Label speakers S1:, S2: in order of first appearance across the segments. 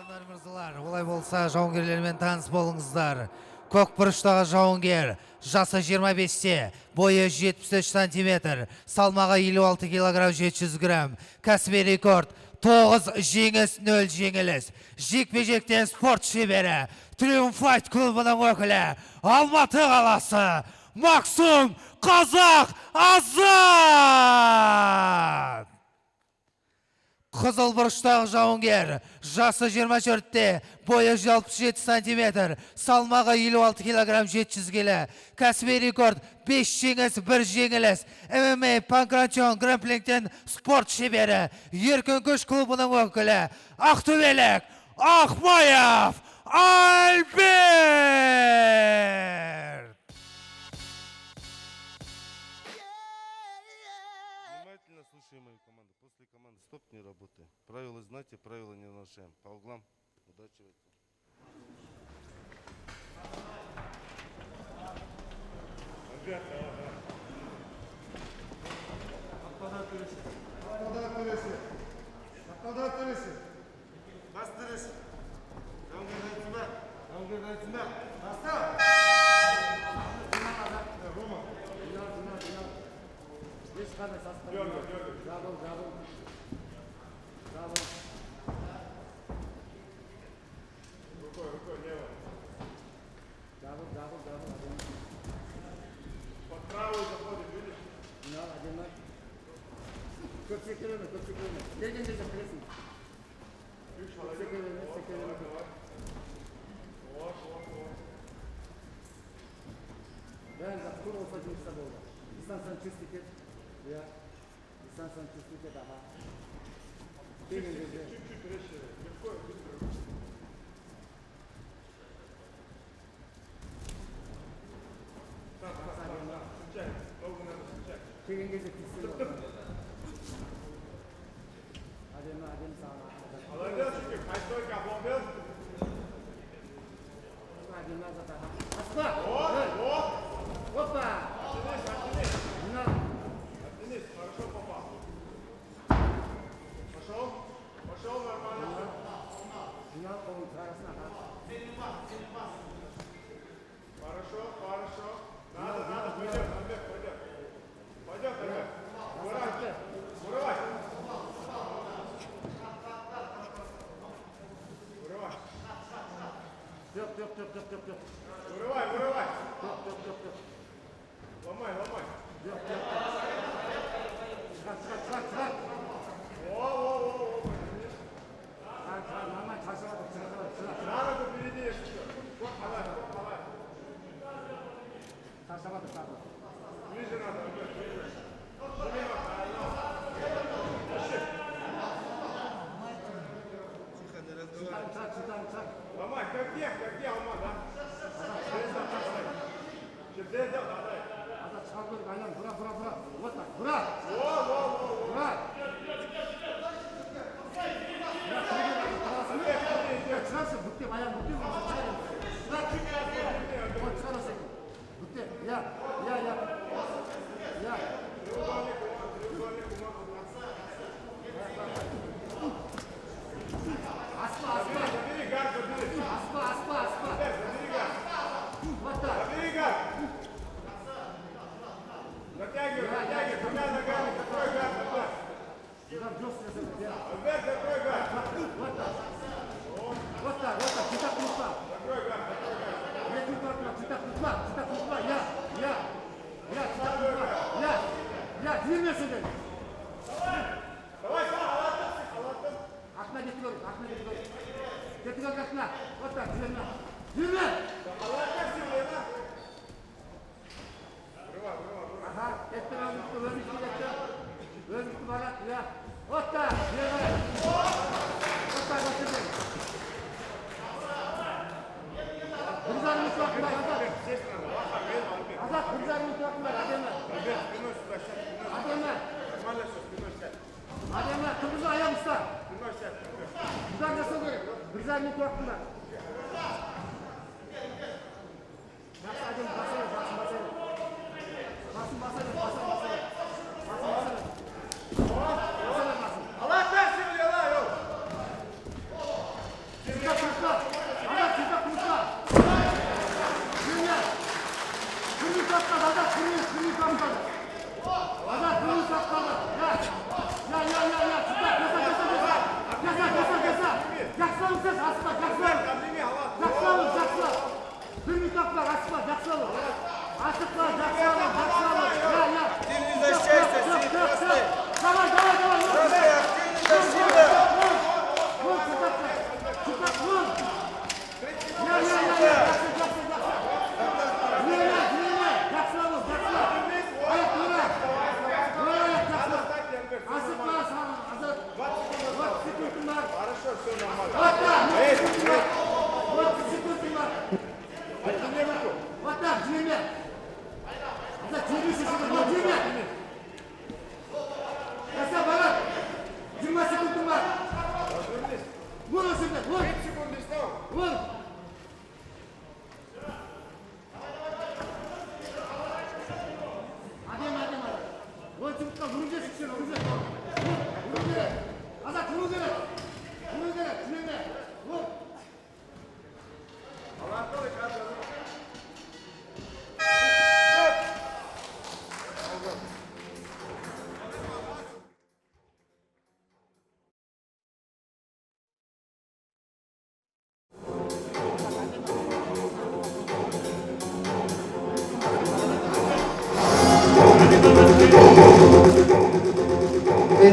S1: Жауынгерлер мырзалар, олай болса жауынгерлермен таныс болыңыздар. Көкбұрыштағы жауынгер, жасы 25-те, бойы 73 сантиметр, салмағы 56 килограмм 700 грамм, кәсіби рекорд 9 жеңіс 0 жеңіліс. Жекпе-жектен спорт шебері, Триумфайт клубының өкілі, Алматы қаласы, Максим Қазақ Азат! Қызыл бұрыштағы жауынгер, жасы 24-те, бойы 67 сантиметр, салмағы 56 килограмм 700 келі, кәсіби рекорд 5 жеңіс 1 жеңіліс, ММА Панкратион грэпплингтен спорт шебері, Еркін күш клубының өкілі, Ақтөбелік Ақмаев Альберт!
S2: Внимательно слушай мою команду. После команды стоп не работаем. Правила знаете, правила не нарушаем. По углам. Удачи в этом. Бас дұрыс. Жауынгер айтсынба. Баста! Рома.
S3: Ешқандай састырып. Жабыл.
S2: Рукой, лево.
S3: Жабыл.
S2: Под правую заходим, видишь?
S3: Мынау әдемі. Көп секірме. Келген кезде кіресің. Секірме. Бәрі жақ тур болса жұмыста болды. Дистанцияны чувствовать ет. Ja, дистанцияны чувствовать ет, аха. Келген кезде.
S2: Чуть-чуть резче. Легко и быстро. Встречай. Ногу надо встречать.
S3: Келген кезде тиіссен болды. Әдемі саған.
S2: Молодец, Чукик. Айстойка, бомбел.
S3: Әдемі азат, аха. Аспа!
S2: Вот.
S3: Опа!
S2: Оттянись.
S3: Мынау.
S2: Денис, хорошо попал. Пошел нормально.
S3: Мынау қолын сұрағасын, аха.
S2: Хорошо. Надо, пойдет. Пойдет, Альберт. Вырывай.
S3: Жоқ.
S2: Вырывай.
S3: Жоқ.
S2: Ломай.
S3: Жоқ. Шығар.
S2: О.
S3: Нормально, шашырады.
S2: Надо впереди еще. Халай.
S3: Шашырады.
S2: Ближе надо, Альберт, ближе.
S3: Çıkar.
S2: Ломай, как где, Ломай, да? Здесь давай.
S3: Azat çıkar böyle, aynen. Bura. Bura. Çıkarsın, büktüm, ayağım büktüm. Çıkarırsın. Büktüm, ya. Aspa.
S2: Забери гад.
S3: Aspa.
S2: Забери гад.
S3: Вот так.
S2: Забери гад. Натягивай. Двумя ногами. Закрой гад.
S3: Buradan göster sen.
S2: Альберт, закрой гад.
S3: Вот так. Çıtak tutma.
S2: Закрой гад.
S3: Ne tutma. Çıtak tutma. Ya. Çıtak tutma. Ya. Girmesin dedi.
S2: Давай, халаттым.
S3: Aklına getiriyorum. Getir aklına. Вот так. Girme.
S2: Халатка сильнее, да? Вырывай.
S3: Aha. Ettim Özgür bana. Ya. Вот так. Girme. Вот так. Götürdüm. Kırmızı tutma.
S2: Сесть надо. Альберт.
S3: Azat kırmızı tutma. Ademler.
S2: Альберт, спиной сюда, сядь.
S3: Ademler.
S2: Нормально все, спиной сядь.
S3: Ademler. Kırmızı ayağım usta.
S2: Спиной сядь.
S3: Güzel nasıl böyle? Kırmızı tutma. Nasıl adem basıyor. Basın.
S2: Халат версия,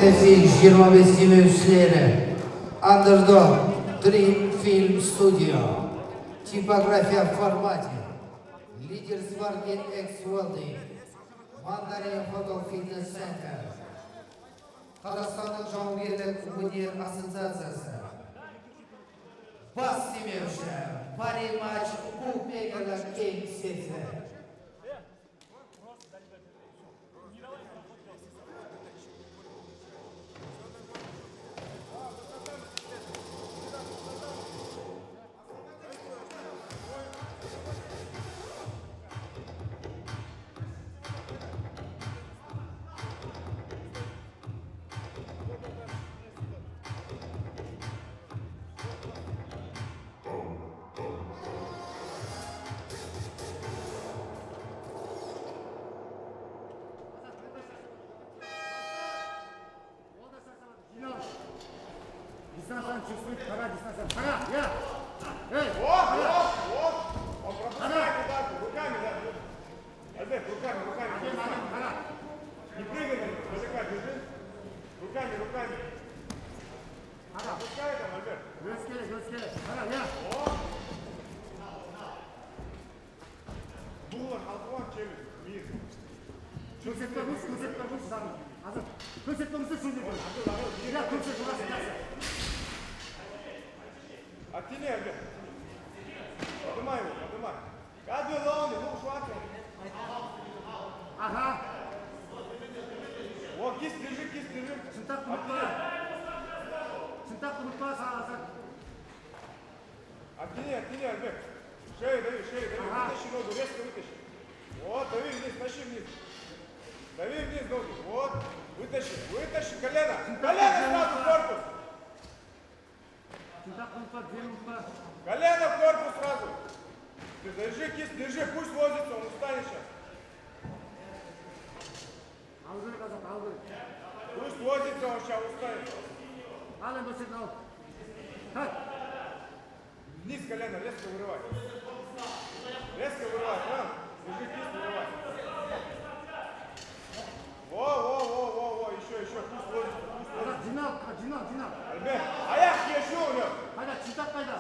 S1: Battlefield 25 демеушілері. Underdog Dream Film Studio. Типография в формате. Лидер сварки X-Welding. Mandarin Photo Fitness Center. Қазақстанның жауынгерлік өнер ассоциациясы. Бас демеуші. Пари матч букмекерлік кеңсесі.
S3: Дистанцияны чувствует, пора, дистанция, пора, я! Эй!
S4: Он пропускает удар, руками, да. Альберт, руками.
S3: Пора!
S4: Не прыгай на него, далеко держи. Руками.
S3: Пора!
S4: Пускай там, Альберт.
S3: Göz kere, pora, ya!
S4: Була, халкуан, челюсть, мир.
S3: Көрсетпе бұш, сағын. Азыр, көрсетпе бұшты шөлде көр. Я, көрсет, ұрасы, жақсы.
S4: Оттяни, Альберт. Поднимай его, поднимай. Гадве лауни, ну швака.
S3: Ага,
S4: Вот, кисть держи.
S3: шынтақ ұмытпа. Шынтақ ұмытпа, сағын.
S4: Оттяни, Альберт. Шею дави.
S3: Ага.
S4: Вытащи ногу, резко вытащи. Вот, дави вниз, тащи вниз. Дави вниз ногу. Вот, вытащи колено. Колено сразу в корпус.
S3: Шынтақ ұмытпа, дем ұмытпа.
S4: Колено в корпус сразу. Ты держи кисть, пусть возится, он устанет сейчас.
S3: Ал керек, Азат, ал керек.
S4: Пусть возится, он сейчас устанет.
S3: Ал енді сен ал. Так,
S4: Вниз колено, резко вырывай. Прям. Держи кисть, вырывай. Во, еще, пусть возится.
S3: Азат, жинал.
S4: Альберт, аяқ кеші у него.
S3: Қайда, шынтақ қайда?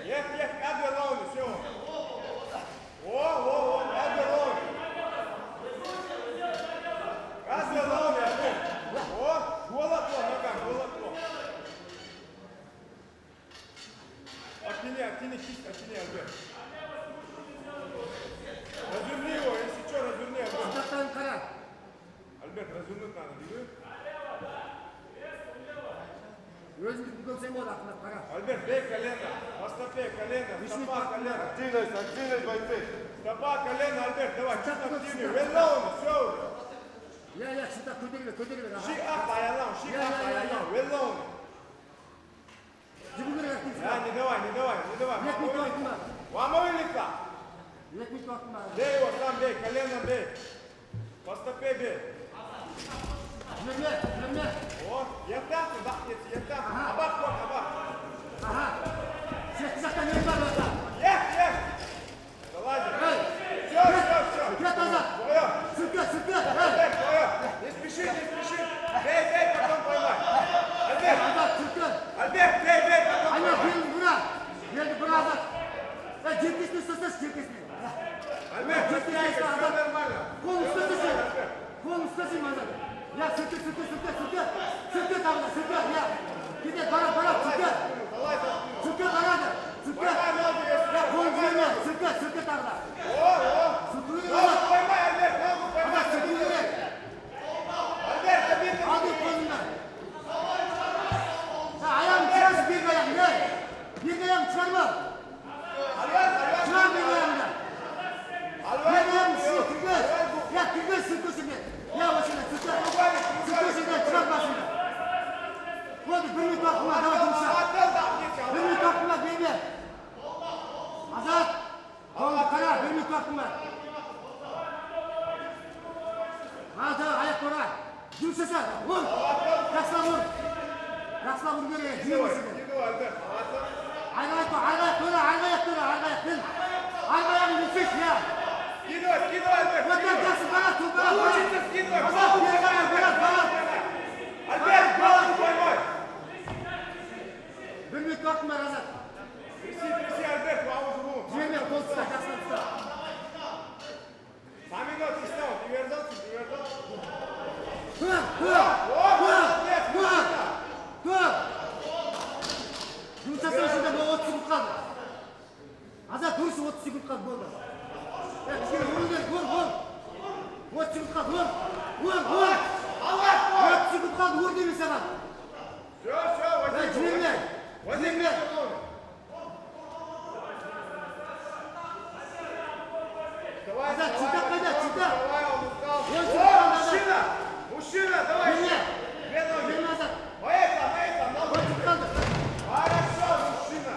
S4: Ек, әбер лауни, все. Во, әбер лауни. Әбер лауни, әбер. Гол отло, ногам, гол отло. Оттяни кисть, Альберт. Разверни его, если что, разверни, Альберт.
S3: Шынтақтан қара.
S4: Альберт, развернуть надо, держи.
S3: Өзіңді көрсем болады, ақымат, қара.
S4: Альберт, бей колено, по стопе колено, стопа колено.
S2: Активность, бойцы.
S4: Стопа колено, Альберт, давай, чуть активнее. Веллоуни, все уже.
S3: Я, шынтақ көтеріле, ага.
S4: Шик ап, аялам, веллоуни.
S3: Жүгу керек, активсіз.
S4: Не давай.
S3: Екі минут уақытым бар.
S4: Мама вылета.
S3: 2 минут уақытым бар.
S4: Бей его, сам бей, колено бей. По стопе бей.
S3: Жүрме.
S4: Вот, ертам, ертам.
S3: Ага.
S4: Абак,
S3: Ага. Шеткі жақтан не бар бата.
S4: Ек. Залазим.
S3: Эй,
S4: Все.
S3: кет Азат.
S4: Твое.
S3: Сүркет.
S4: Альберт, твое. Не спеши. Бей, потом поймай. Альберт,
S3: Азат, сүркет.
S4: бей, потом
S3: Айна,
S4: поймай.
S3: белді бұра Азат. Жеткесіне ұстасаш, жеткесіне.
S4: Альберт,
S3: Жеткесіне
S4: все
S3: Азат.
S4: нормально.
S3: Қолын ұстасын, Азат. Я, сүркет. Сүркет, я. Кетет, бара, сүркет. Сүркет, барады.
S4: Поймай ноги, если
S3: Я, қолын жіберме. Сүркет ағда. Сүркет,
S4: Ногу
S3: Азат.
S4: поймай, Альберт, ногу поймай.
S3: Азат, сүркет керек.
S4: Альберт, забей.
S3: Алды қолыңдан. Аяғын шығаршы, бергі аяғын, ей. Бергі аяғын шығарма. Шығар бергі аяғында. Бергі аяғын сүркет. Я, кірген сүркетшімен. Я, осында сүркетшімен шығармасында. Болды, 1 минут уақытым бар, давай жұмысша. 1 минут уақытым бар, берме. Азат, қолыңды қара, 1 минут уақытым бар. Давай, аяқ қора. Жұмысша, ұр. Жақсылап ұр керек, жүйе болсын.
S4: Альберт,
S3: Айғаяқ тұра, айғаяқ. Арғы аяғын өтсеш, я.
S4: Кидывай, скидывай, Альберт,
S3: Вот так,
S4: скидывай.
S3: Джексон, балат, тут балат,
S4: Получится, скидывай,
S3: балат.
S4: балат,
S3: Балат.
S4: Альберт, балат, поймай.
S3: Bir minut vaktim var Azat.
S4: Тряси, Альберт, ауызы бұл.
S3: Жіберме, қол ұста, жақсылап ұста.
S4: Самина, ты снял, диверзацию.
S3: Тұр. Жұмыс жасау үшін бұл 30 секунд қалды. Азат, дұрысы 30 секунд қалды, болды. Кішкене өріңдер, өр. 30 секунд қалды, өр. 30 секунд қалды, өр деймін саған.
S4: Все, возьми.
S3: Жіберме.
S4: Давай,
S3: Азат, чита қайда, чита.
S4: Давай, он устал.
S3: Он
S4: О,
S3: чита,
S4: мужчина, давай.
S3: Жіберме.
S4: Две ноги.
S3: Жіберме, Азат.
S4: На этом,
S3: 30 секунд қалды.
S4: Хорошо, мужчина.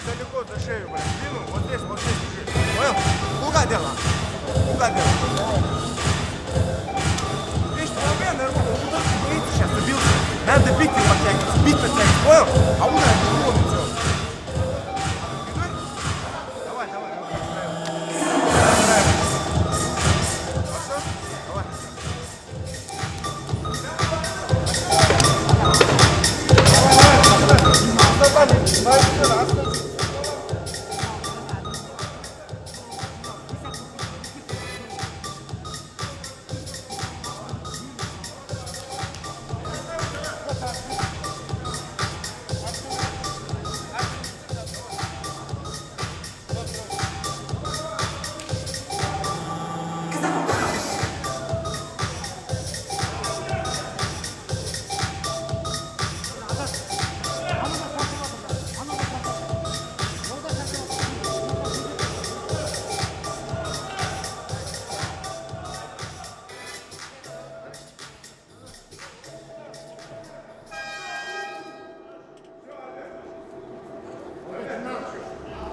S4: Далеко за шею, блин, двинул, вот здесь лежит. Понял? Уга дело. Видишь, проблема, наверное, он удар боится сейчас, забился. Надо бить и подтягиваться, понял? А удар не ловит, все. Давай. Хорошо? Давай.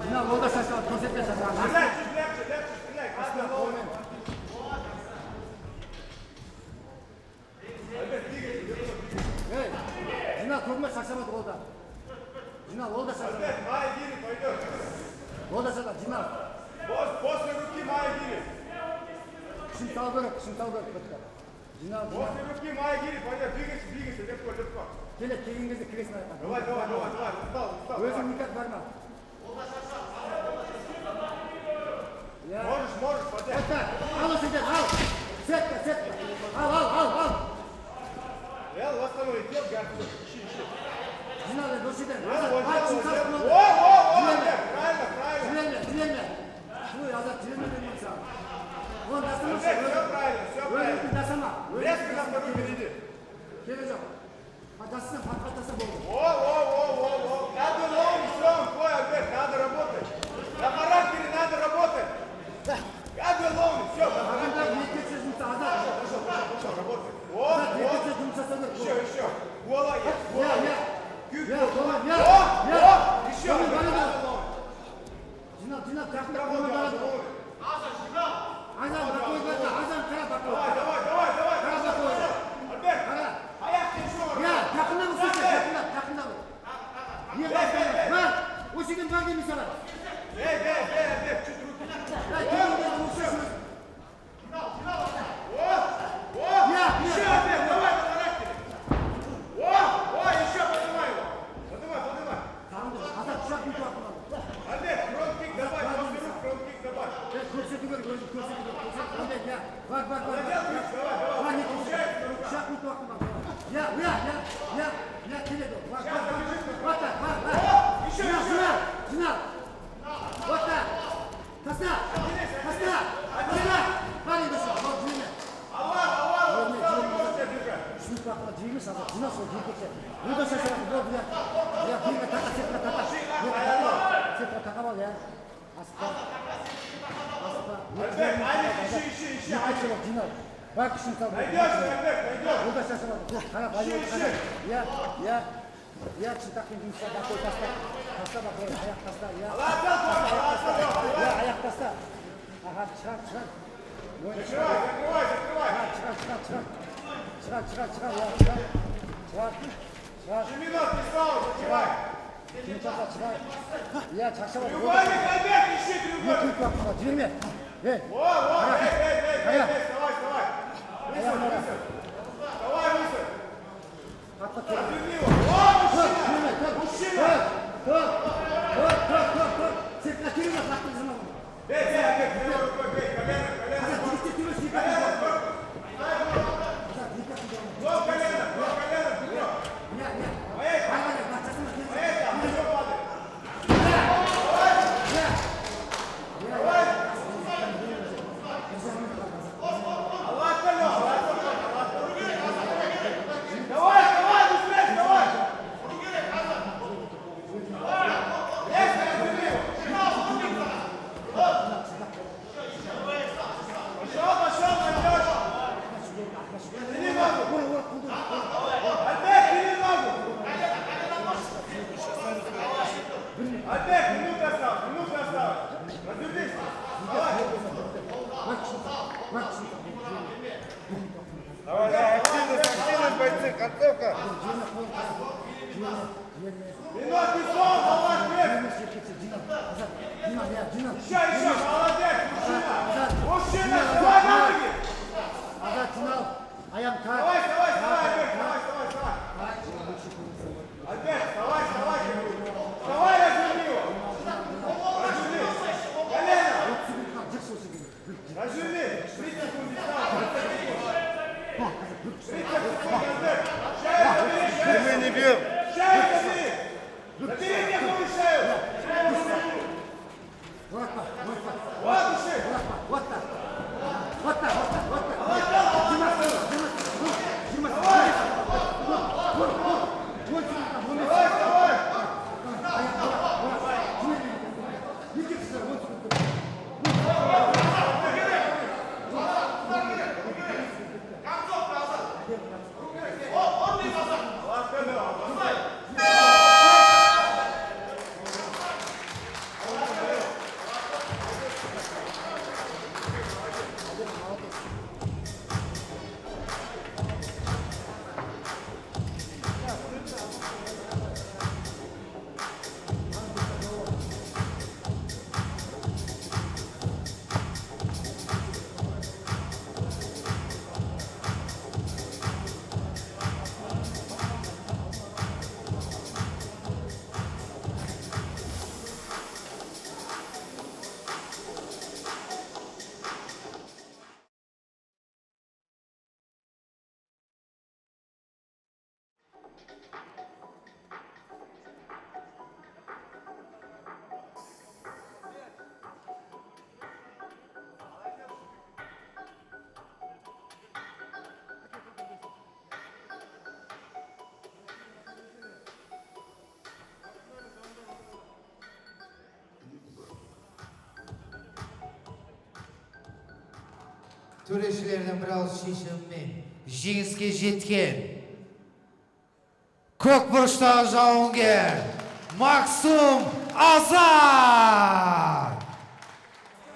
S3: Жинал, ол да шашалады, көрсетпе шашалады.
S4: Стреляй, красный голмен.
S3: Эй, жинал, көрме шашалады ол да. Жинал, ол да шашалады.
S4: Альберт, Майя Гири пойдет.
S3: Ол да шашалады, жинал.
S4: После руки Майя Гири.
S3: Күшін тау керек, бітті. Жинал.
S4: После руки Майя Гири пойдет. Двигайся, легко.
S3: Келген кезде кіресін айтқан.
S4: Давай, устал.
S3: Өзің никак барма.
S4: Можешь, подъять.
S3: Вот так, ал осыдан, ал. Сетка. Ал.
S4: Реал, восстанови, тел, гарпу. Ищи.
S3: Жинал, осыдан.
S4: Правильно.
S3: Жіберме. Ой, Азат, жіберме деймін саған. Он дастамашы.
S4: Все правильно.
S3: Өзіңді дастама.
S4: Резко на вторую перейди.
S3: Керек жоқ. Дастасам, патпаттаса болды.
S4: Надо ловить, все, твой, Альберт, надо работать. На характере надо работать. Надо ловить, все.
S3: Ағандар мектепте жұмса, Азат.
S4: Работай.
S3: Мектепте жұмыс жасау керек.
S4: Еще. Гола есть. Еще.
S3: Жинал, жақында қолы барады. Азан, бақой барда, Азан, қара бақой.
S4: Давай.
S3: Қара бақой.
S4: Альберт,
S3: Қара.
S4: аяқты еще.
S3: Жақында мұсыншы, жақында бұл. Не бастайды? Бар, осыдан бар деймін саған.
S4: Эй, чуть руки.
S3: Келіңдерді мұсыншы.
S4: Еще, Альберт, давай на характере. Еще поднимай его. Поднимай.
S3: Азат, ұшақ мүті ақылады.
S4: Альберт, фронт-кик давай, после рук фронт-кик давай.
S3: Көрсету керек, өзі көрсету керек. Қандай, бар.
S4: Давай.
S3: Бар, не көрсету. Ұшақ мүті ақылады. Келеді. Вот так, бар. Жинал. Вот так. Таста. Бар еді ұшақ. Бар, жинал.
S4: Устал, не можешь тебя держать.
S3: бақыла жейміз, азат, жина сол жейкекше. Өйді шашырады, болды, я. Я, бейме тақа, сетқа тақа. Сетқа тақа бал, я. Асықпа. Асықпа.
S4: Ищи.
S3: Екінші бол, жина. Бар күшін сал.
S4: Найдешь.
S3: Өйді шашырады. Қара, байы, қара. Я, чынтақпен жұмыста, бақой таста. Таста бақой, аяқ таста, я. Я, аяқ таста. Аға, шығар.
S4: Закрывай.
S3: Шығар.
S4: Минут не стал, закрывай.
S3: Я шақшабай.
S4: Треугольник, Альбек, ищи треугольник.
S3: Жіберме. Ей.
S4: Вставай. Давай, высадь. Разверни его. Мужчина.
S3: Сетка кереме, қақтың зыман.
S4: Бей, левой рукой, бей, колено. До колена, бедро. Опять минута осталась. Развернись. Давай, активность, бойцы, концовка. Минут не сон, давай, вверх. Еще, молодец, мужчина, давай на ноги.
S3: Азат, жинал. Аян кар.
S4: Давай, Альбек, вставай. Вставай, разверни его. Колено. Разверни. 30 секунд не стало. 30 секунд, Альбек. Шею забери,
S2: Мы не бьем.
S4: Шею забери. Забери мне голую шею. Вот души. Давай.
S1: Төрешілердің бірауыз шешімімен жеңіске жеткен көк бұрыштағы жауынгер Максум Азат!